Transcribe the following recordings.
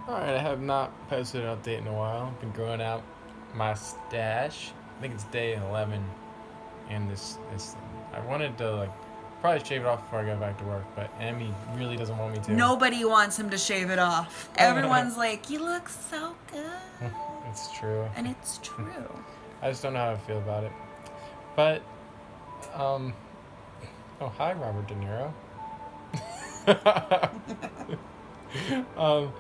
Alright, I have not posted an update in a while. I've been growing out my stash. I think it's day 11, and this I wanted to probably shave it off before I go back to work, but Emmy really doesn't want me to. Nobody wants him to shave it off. Everyone's like, you look so good. It's true. And it's true. I just don't know how I feel about it. But um oh, hi Robert De Niro. um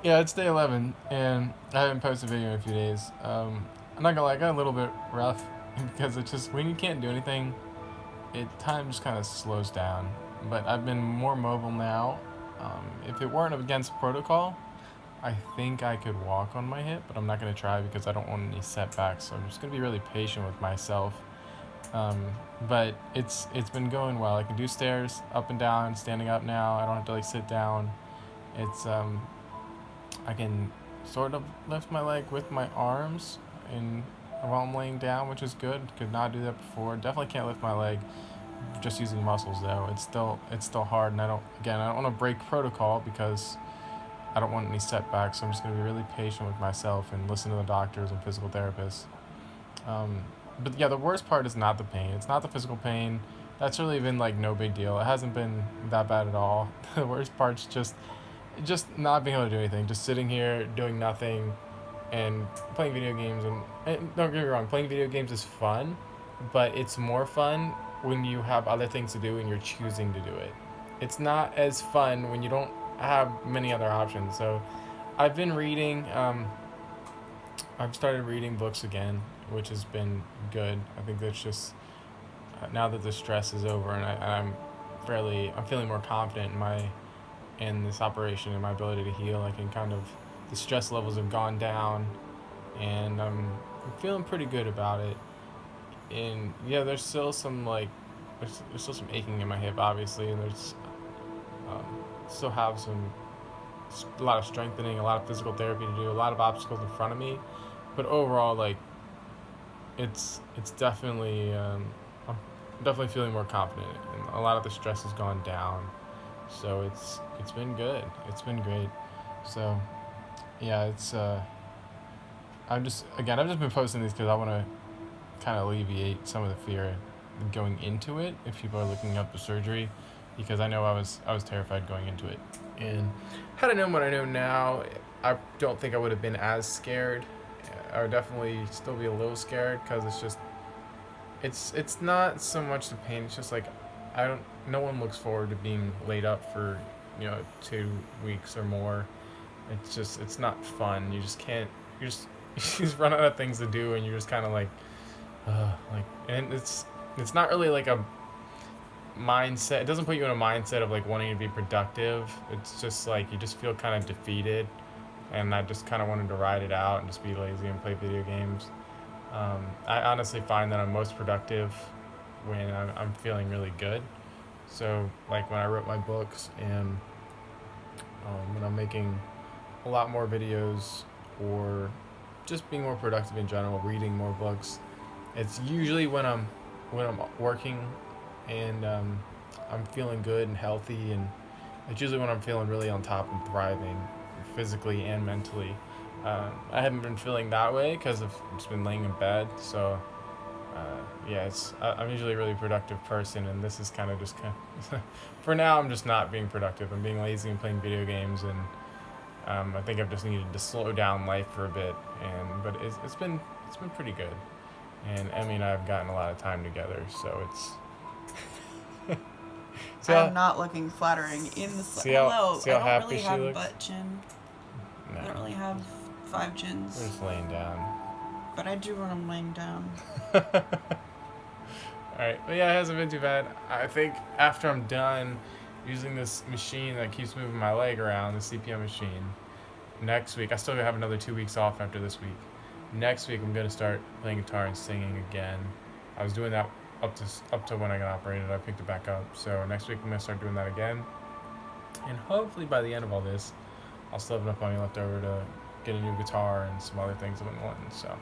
Yeah, it's day 11, and I haven't posted a video in a few days. I'm not gonna lie, I got a little bit rough because it's just when you can't do anything, time just kind of slows down. But I've been more mobile now. If it weren't against protocol, I think I could walk on my hip, but I'm not gonna try because I don't want any setbacks. So I'm just gonna be really patient with myself. But it's been going well. I can do stairs up and down, standing up now. I don't have to sit down. It's I can sort of lift my leg with my arms and while I'm laying down, which is good. Could not do that before. Definitely can't lift my leg just using muscles though. It's still hard, and I don't want to break protocol because I don't want any setbacks. So I'm just gonna be really patient with myself and listen to the doctors and physical therapists. Um, but yeah, the worst part is not the pain. It's not the physical pain. That's really been no big deal. It hasn't been that bad at all. The worst part's just not being able to do anything, just sitting here doing nothing and playing video games. And don't get me wrong, playing video games is fun, but it's more fun when you have other things to do and you're choosing to do it. It's not as fun when you don't have many other options. So I've been reading. I've started reading books again, which has been good. I think that's just now that the stress is over, and I'm feeling more confident in this operation and my ability to heal. I can the stress levels have gone down, and I'm feeling pretty good about it. And yeah, there's still there's still some aching in my hip, obviously, and there's um, still have a lot of strengthening, a lot of physical therapy to do, a lot of obstacles in front of me. But overall, it's definitely I'm definitely feeling more confident, and a lot of the stress has gone down. So it's been good. It's been great. So yeah, I've just been posting these because I want to kind of alleviate some of the fear going into it. If people are looking up the surgery, because I know I was terrified going into it, and had I known what I know now, I don't think I would have been as scared. I would definitely still be a little scared because it's not so much the pain. It's just I don't. No one looks forward to being laid up for 2 weeks or more. It's not fun. You just can't. You just run out of things to do, and you're just kind of and it's not really a mindset. It doesn't put you in a mindset of wanting to be productive. It's just you just feel kind of defeated, and I just kind of wanted to ride it out and just be lazy and play video games. I honestly find that I'm most productive when I'm feeling really good. So when I wrote my books, and when I'm making a lot more videos, or just being more productive in general, reading more books, it's usually when I'm working, and I'm feeling good and healthy, and it's usually when I'm feeling really on top and thriving, physically and mentally. I haven't been feeling that way because I've just been laying in bed. So yeah, I'm usually a really productive person, and this is kind of just for now. I'm just not being productive. I'm being lazy and playing video games, and I think I've just needed to slow down life for a bit. But it's been pretty good, and Emmy and I have gotten a lot of time together, so it's. I'm not looking flattering in the Hello. See how I don't happy really she have looks? butt chin. No, I don't really have 5 chins. we're just laying down. But I do when I'm laying down. Alright, but yeah, it hasn't been too bad. I think after I'm done using this machine that keeps moving my leg around, the CPM machine, next week, I still have another 2 weeks off after this week. Next week, I'm going to start playing guitar and singing again. I was doing that up to when I got operated. I picked it back up. So next week, I'm going to start doing that again. And hopefully by the end of all this, I'll still have enough money left over to get a new guitar and some other things I've been wanting. So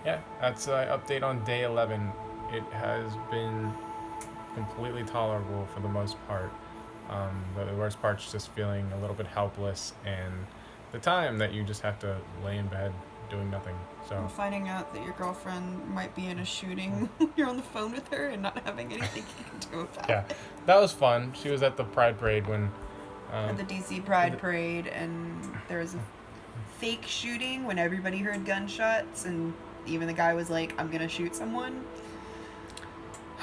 yeah, that's an update on day 11. It has been completely tolerable for the most part. But the worst part's just feeling a little bit helpless and the time that you just have to lay in bed doing nothing. So Finding out that your girlfriend might be in a shooting, you're on the phone with her and not having anything you can do about yeah, it. that was fun. She was at the Pride Parade when. At the DC Pride Parade, and there was a fake shooting when everybody heard gunshots, and even the guy was like, "I'm gonna shoot someone."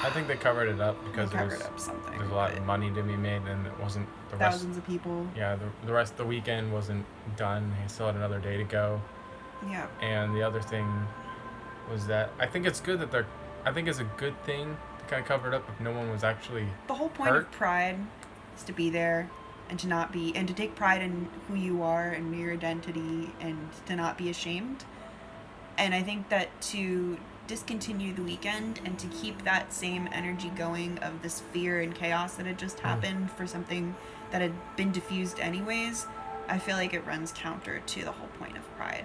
I think they covered it up because They covered up something. there's a lot of money to be made, and it wasn't the rest. Thousands of people. Yeah, the rest of the weekend wasn't done. He still had another day to go. Yeah. And the other thing was that I think it's good that I think it's a good thing to kind of cover it up if no one was actually. The whole point hurt. of Pride is to be there and to not be, and to take pride in who you are and your identity, and to not be ashamed. And I think that to discontinue the weekend and to keep that same energy going of this fear and chaos that had just happened for something that had been diffused anyways, I feel like it runs counter to the whole point of Pride,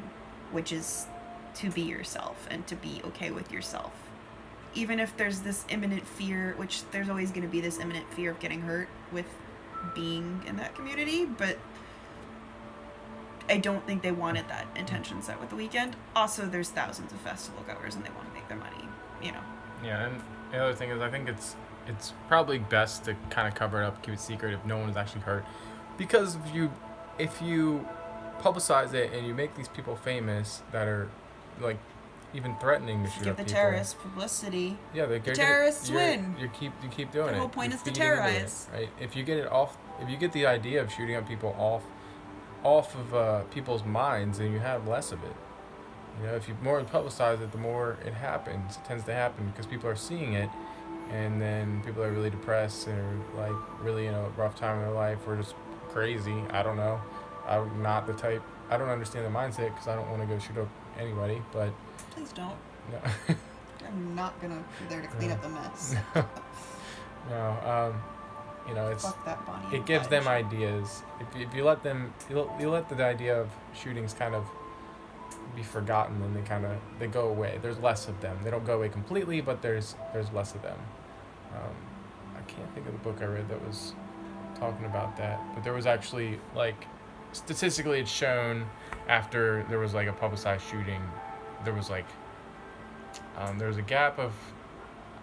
which is to be yourself and to be okay with yourself. Even if there's this imminent fear, which there's always going to be this imminent fear of getting hurt with being in that community, but I don't think they wanted that intention set with the weekend. Also, there's thousands of festival goers and they want to make their money, you know. Yeah, and the other thing is I think it's probably best to kind of cover it up, keep it secret if no one is actually hurt, because if you publicize it and you make these people famous that are like even threatening to shoot Give up the people. terrorists publicity. Yeah, the terrorists win. You keep doing it. The whole point You're is to feeding into it, terrorize. right? If you get the idea of shooting up people off of people's minds, then you have less of it. You know, if you more publicize it, the more it happens. It tends to happen because people are seeing it, and then people are really depressed or like really in a rough time in their life or just crazy. I don't know. I'm not the type. I don't understand the mindset because I don't want to go shoot up anybody. But Please don't. no. I'm not gonna be there to clean up the mess. No. You know, it's Fuck that Bonnie. it gives them ideas. If you let them, you let the idea of shootings kind of be forgotten, then they go away. There's less of them. They don't go away completely, but there's less of them. I can't think of the book I read that was talking about that, but there was actually like statistically it's shown after there was like a publicized shooting, there was like there was a gap of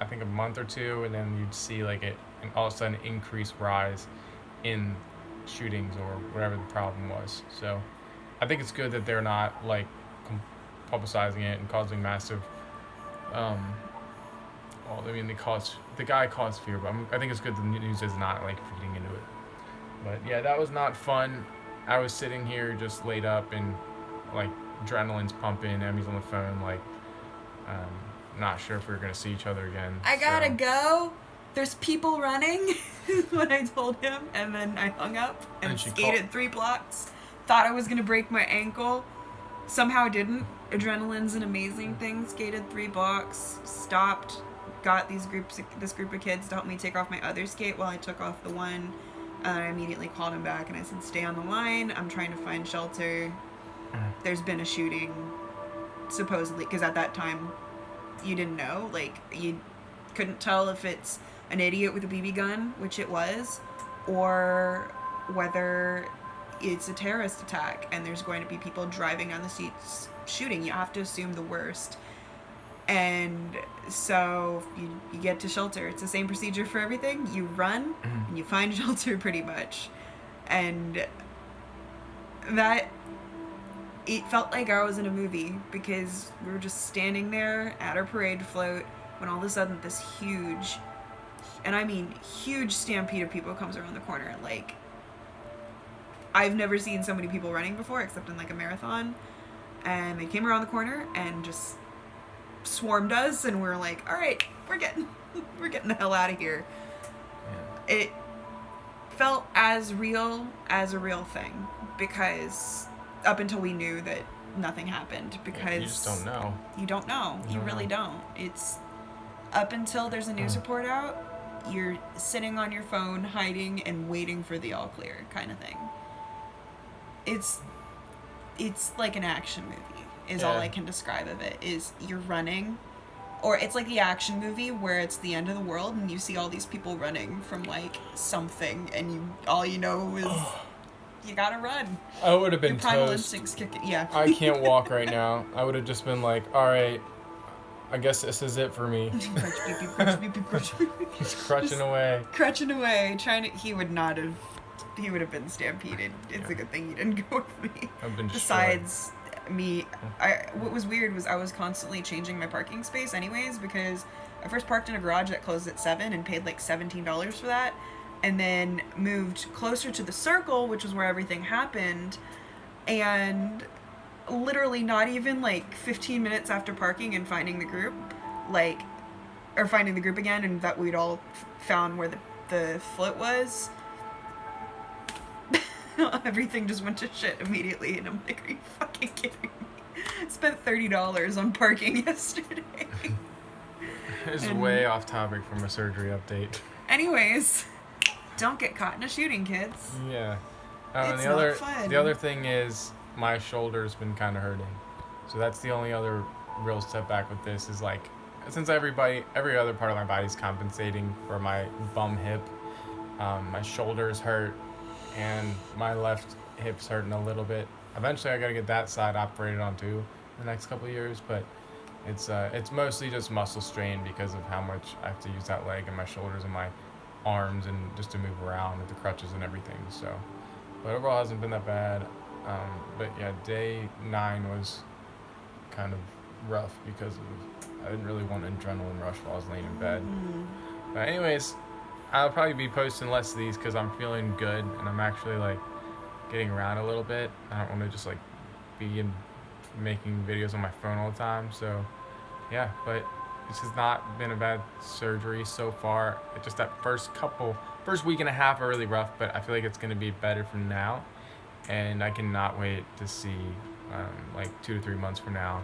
I think a month or two, and then you'd see like an all of a sudden increased rise in shootings or whatever the problem was. So I think it's good that they're not like publicizing it and causing massive well, I mean the guy caused fear, but I think it's good the news is not like feeding into it. But yeah, that was not fun. I was sitting here just laid up and like adrenaline's pumping. Emmy's on the phone, like not sure if we were gonna see each other again. I gotta go. There's people running, is what I told him, and then I hung up and skated 3 blocks. Thought I was gonna break my ankle. Somehow didn't. Adrenaline's an amazing thing. Skated 3 blocks, stopped, got this group of kids to help me take off my other skate while I took off the one. I immediately called him back and I said, stay on the line. I'm trying to find shelter. There's been a shooting, supposedly, because at that time, you didn't know. Like, you couldn't tell if it's an idiot with a BB gun, which it was, or whether it's a terrorist attack and there's going to be people driving on the streets shooting. You have to assume the worst. And so you get to shelter. It's the same procedure for everything. You run and you find shelter pretty much. And that, it felt like I was in a movie because we were just standing there at our parade float when all of a sudden this huge, and I mean huge stampede of people comes around the corner. Like, I've never seen so many people running before except in like a marathon. And they came around the corner and just swarmed us, and we're like, all right, we're getting the hell out of here. Yeah. It felt as real as a real thing, because up until we knew that nothing happened, because you just don't know. You don't know. You really don't. It's up until there's a news report out, you're sitting on your phone hiding and waiting for the all clear kind of thing. It's like an action movie, is all I can describe of it, is you're running, or it's like the action movie where it's the end of the world and you see all these people running from like something and all you know is You gotta run. I would have been Your primal toast. instincts kicking. Yeah. I can't walk right now. I would have just been like, all right, I guess this is it for me. He's crutching away. Crutching away, He would not have. He would have been stampeded. It's a good thing you didn't go with me. I've been Besides me, what was weird was I was constantly changing my parking space anyways, because I first parked in a garage that closed at 7 and paid like $17 for that, and then moved closer to the circle, which is where everything happened, and literally not even like 15 minutes after parking and finding the group, finding the group again, and that we'd all found where the float was, everything just went to shit immediately, and I'm like, are you fucking kidding me? I spent $30 on parking yesterday. It's way off topic from a surgery update. Anyways, don't get caught in a shooting, kids. Yeah. It's and not fun. The other thing is my shoulder's been kind of hurting. So that's the only other real setback with this is like, since every other part of my body's compensating for my bum hip, my shoulders hurt and my left hip's hurting a little bit. Eventually I gotta get that side operated on too in the next couple of years, but it's mostly just muscle strain because of how much I have to use that leg and my shoulders and my arms and just to move around with the crutches and everything. So, but overall it hasn't been that bad. But yeah, day 9 was kind of rough because I didn't really want an adrenaline rush while I was laying in bed. But anyways, I'll probably be posting less of these because I'm feeling good and I'm actually like getting around a little bit. I don't want to just like be making videos on my phone all the time. So yeah, but this has not been a bad surgery so far. It just that first week and a half are really rough, but I feel like it's going to be better from now. And I cannot wait to see like 2 to 3 months from now,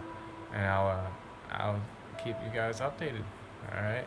and I'll keep you guys updated. All right.